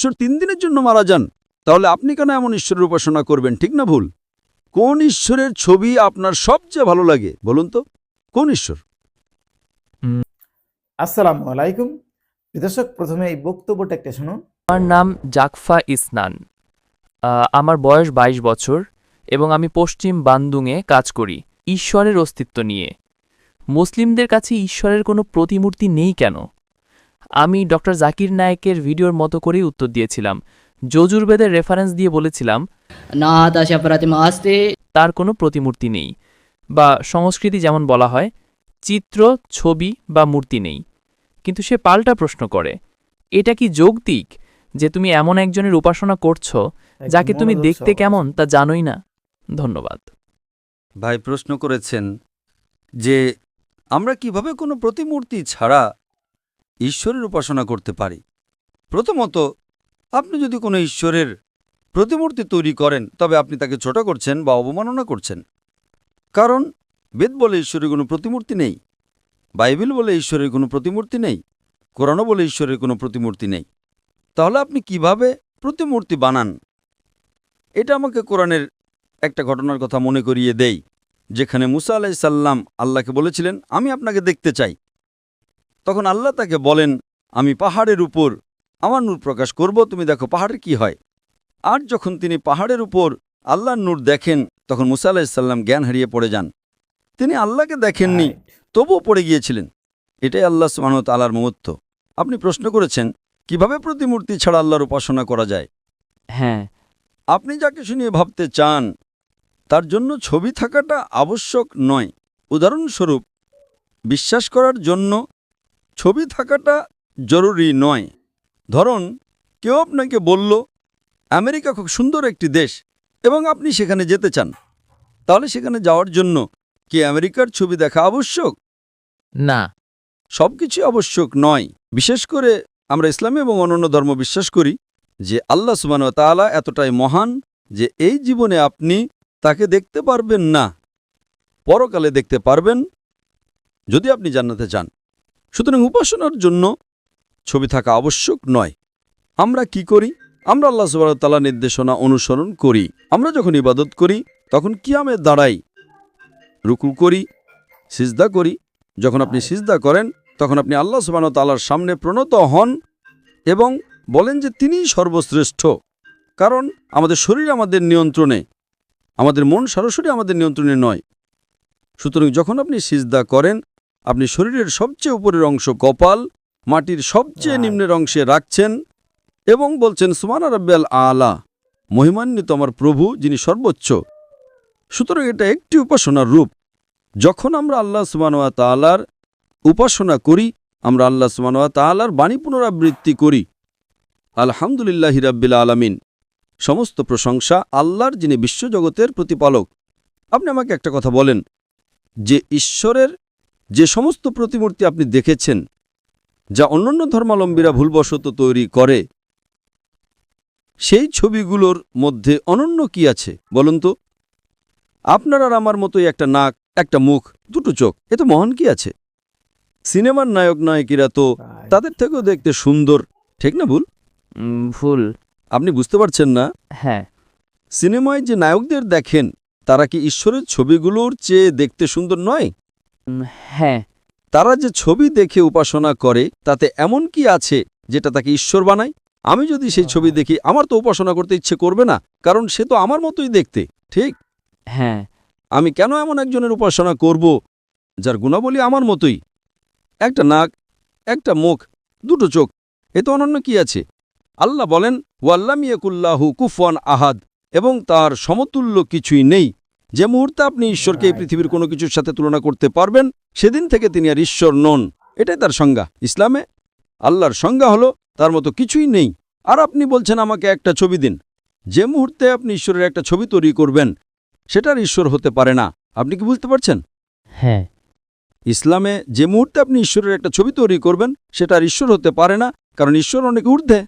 ঈশ্বর 3 দিনের জন্য মারা যান, তাহলে আপনি কেন এমন ঈশ্বরের উপাসনা করবেন? ঠিক না ভুল? কোন ঈশ্বরের ছবি আপনার সবচেয়ে ভালো লাগে বলুন তো? কোন ঈশ্বর? আসসালামু আলাইকুম। দর্শক, প্রথমে এই বক্তব্যটা একটা শুনুন। আমার নাম জাকফা ইসনান। আমার বয়স 22 বছর এবং আমি পশ্চিম বান্দুংয়ে কাজ করি ঈশ্বরের অস্তিত্ব নিয়ে। মুসলিমদের কাছে ঈশ্বরের কোনো প্রতিমূর্তি নেই কেন? আমি ডক্টর জাকির নায়েকের ভিডিওর মতো করেই উত্তর দিয়েছিলাম। যজুর্বেদের রেফারেন্স দিয়ে বলেছিলাম তার কোনো প্রতিমূর্তি নেই, বা সংস্কৃতি যেমন বলা হয় চিত্র, ছবি বা মূর্তি নেই। কিন্তু সে পাল্টা প্রশ্ন করে, এটা কি যৌক্তিক যে তুমি এমন একজনের উপাসনা করছো যাকে তুমি দেখতে কেমন তা জানোই না? ধন্যবাদ। ভাই প্রশ্ন করেছেন যে আমরা কিভাবে কোনো প্রতিমূর্তি ছাড়া ঈশ্বরের উপাসনা করতে পারি। প্রথমত, আপনি যদি কোনো ঈশ্বরের প্রতিমূর্তি তৈরি করেন তবে আপনি তাকে ছোট করছেন বা অবমাননা করছেন। কারণ বেদ বলে ঈশ্বরের কোনো প্রতিমূর্তি নেই, বাইবেল বলে ঈশ্বরের কোনো প্রতিমূর্তি নেই, কোরআনও বলে ঈশ্বরের কোনো প্রতিমূর্তি নেই। তাহলে আপনি কিভাবে প্রতিমূর্তি বানান? এটা আমাকে কোরআনের একটা ঘটনার কথা মনে করিয়ে দেই, যেখানে মুসা আলাইহিস সালাম আল্লাহকে বলেছিলেন, আমি আপনাকে দেখতে চাই। তখন আল্লাহ তাকে বলেন, আমি পাহাড়ের উপর আমার নূর প্রকাশ করব, তুমি দেখো পাহাড়ের কি হয়। আর যখন তিনি পাহাড়ের উপর আল্লাহর নূর দেখেন তখন মুসা আলাইহিস সালাম জ্ঞান হারিয়ে পড়ে যান। তিনি আল্লাহকে দেখেননি, তবুও পড়ে গিয়েছিলেন। এটাই আল্লাহ সুবহানাহু ওয়া তাআলার মহত্ব। আপনি প্রশ্ন করেছেন কিভাবে প্রতিমূর্তি ছাড়া আল্লাহর উপাসনা করা যায়। হ্যাঁ, আপনি যাকে শুনিয়ে ভাবতে চান তার জন্য ছবি থাকাটা আবশ্যক নয়। উদাহরণস্বরূপ, বিশ্বাস করার জন্য ছবি থাকাটা জরুরি নয়। ধরুন, কেউ আপনাকে বলল আমেরিকা খুব সুন্দর একটি দেশ এবং আপনি সেখানে যেতে চান, তাহলে সেখানে যাওয়ার জন্য কি আমেরিকার ছবি দেখা আবশ্যক? না। সবকিছু আবশ্যক নয়। বিশেষ করে আমরা ইসলামী এবং অন্যান্য ধর্ম বিশ্বাস করি যে আল্লাহ সুবহানাহু ওয়া তাআলা এতটাই মহান যে এই জীবনে আপনি তাকে দেখতে পারবেন না, পরকালে দেখতে পারবেন যদি আপনি জান্নাতে চান। সুতরাং উপাসনার জন্য ছবি থাকা আবশ্যক নয়। আমরা কি করি? আমরা আল্লাহ সুবহানাহু ওয়া তাআলার নির্দেশনা অনুসরণ করি। আমরা যখন ইবাদত করি তখন কিয়ামে দাঁড়াই, রুকু করি, সিজদা করি। যখন আপনি সিজদা করেন তখন আপনি আল্লাহ সুবহানাহু ওয়া তাআলার সামনে প্রণত হন এবং বলেন যে তিনিই সর্বশ্রেষ্ঠ। কারণ আমাদের শরীর আমাদের নিয়ন্ত্রণে, আমাদের মন সরাসরি আমাদের নিয়ন্ত্রণে নয়। সুতরাং যখন আপনি সিজদা করেন আপনি শরীরের সবচেয়ে উপরের অংশ কপাল মাটির সবচেয়ে নিম্নের অংশে রাখছেন এবং বলছেন সুবহানা রাব্বিয়াল আলা, মহিমান্বিত আমার প্রভু যিনি সর্বোচ্চ। সুতরাং এটা একটি উপাসনার রূপ। যখন আমরা আল্লাহ সুবহানাহু ওয়া তাআলার উপাসনা করি আমরা আল্লাহ সুবহানাহু ওয়া তাআলার বাণী পুনরাবৃত্তি করি, আলহামদুলিল্লাহি রাব্বিল আলামিন। সমস্ত প্রশংসা আল্লাহর, যিনি বিশ্বজগতের প্রতিপালক। আপনি আমাকে একটা কথা বলেন যে ঈশ্বরের যে সমস্ত প্রতিমূর্তি আপনি দেখেছেন যা অন্যান্য ধর্মাবলম্বীরা ভুলবশত তৈরি করে, সেই ছবিগুলোর মধ্যে অনন্য কি আছে বলুন তো? আপনার আর আমার মতোই একটা নাক, একটা মুখ, দুটো চোখ, এতে মহান কি আছে? সিনেমার নায়ক নায়িকারা তো তাদের থেকেও দেখতে সুন্দর, ঠিক না ভুল? ভুল। আপনি বুঝতে পারছেন না? হ্যাঁ। সিনেমায় যে নায়কদের দেখেন তারা কি ঈশ্বরের ছবিগুলোর চেয়ে দেখতে সুন্দর নয়? হ্যাঁ। তারা যে ছবি দেখে উপাসনা করে তাতে এমন কি আছে যেটা তাকে ঈশ্বর বানায়? আমি যদি সেই ছবি দেখি আমার তো উপাসনা করতে ইচ্ছে করবে না, কারণ সে তো আমার মতোই দেখতে, ঠিক? হ্যাঁ। আমি কেন এমন একজনের উপাসনা করব যার গুণাবলী আমার মতোই? একটা নাক, একটা মুখ, দুটো চোখ, এতে অনন্য কি আছে? আল্লাহ বলেন ওয়াল্লাম ইয়াকুল্লাহু কুফুয়ান আহাদ, এবং তার সমতুল্য কিছুই নেই। যে মুহূর্তে আপনি ঈশ্বরকে এই পৃথিবীর কোনো কিছুর সাথে তুলনা করতে পারবেন সেদিন থেকে তিনি আর ঈশ্বর নন। এটাই তার সংজ্ঞা। ইসলামে আল্লাহর সংজ্ঞা হলো তার মতো কিছুই নেই। আর আপনি বলছেন আমাকে একটা ছবি দিন। যে মুহূর্তে আপনি ঈশ্বরের একটা ছবি তৈরি করবেন সেটার ঈশ্বর হতে পারে না। আপনি কি বুঝতে পারছেন? হ্যাঁ। ইসলামে যে মুহূর্তে আপনি ঈশ্বরের একটা ছবি তৈরি করবেন সেটার ঈশ্বর হতে পারে না, কারণ ঈশ্বর অনেক ঊর্ধ্বে।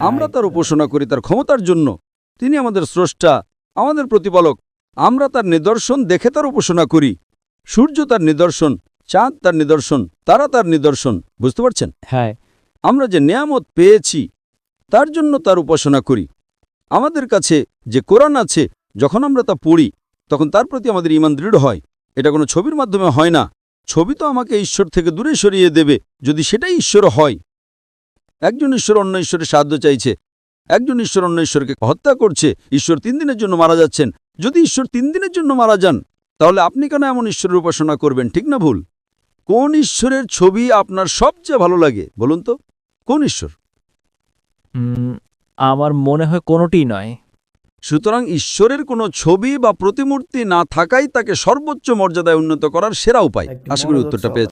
আমরা তার উপাসনা করি তার ক্ষমতার জন্য। তিনি আমাদের স্রষ্টা, আমাদের প্রতিপালক। আমরা তার নিদর্শন দেখে তার উপাসনা করি। সূর্য তার নিদর্শন, চাঁদ তার নিদর্শন, তারা তার নিদর্শন। বুঝতে পারছেন? হ্যাঁ। আমরা যে নিয়ামত পেয়েছি তার জন্য তার উপাসনা করি। আমাদের কাছে যে কোরআন আছে, যখন আমরা তা পড়ি তখন তার প্রতি আমাদের ঈমান দৃঢ় হয়। এটা কোনো ছবির মাধ্যমে হয় না। ছবি তো আমাকে ঈশ্বর থেকে দূরে সরিয়ে দেবে, যদি সেটাই ঈশ্বর হয়। একজন ঈশ্বর অন্য ঈশ্বরের সাহায্য চাইছে, একজন ঈশ্বর অন্য ঈশ্বরকে হত্যা করছে, ঈশ্বর 3 দিনের জন্য মারা যাচ্ছেন। যদি ঈশ্বর 3 দিনের জন্য মারা যান, তাহলে আপনি কেন এমন ঈশ্বরের উপাসনা করবেন? ঠিক না ভুল? কোন ঈশ্বরের ছবি আপনার সবচেয়ে ভালো লাগে বলুন তো? কোন ঈশ্বর? আমার মনে হয় কোনোটিই নয়। সুতরাং ঈশ্বরের কোনো ছবি বা প্রতিমূর্তি না থাকাই তাকে সর্বোচ্চ মর্যাদায় উন্নত করার সেরা উপায়। একটি আশা করি মনোযোগ উত্তরটা সহকারে। পেয়েছেন।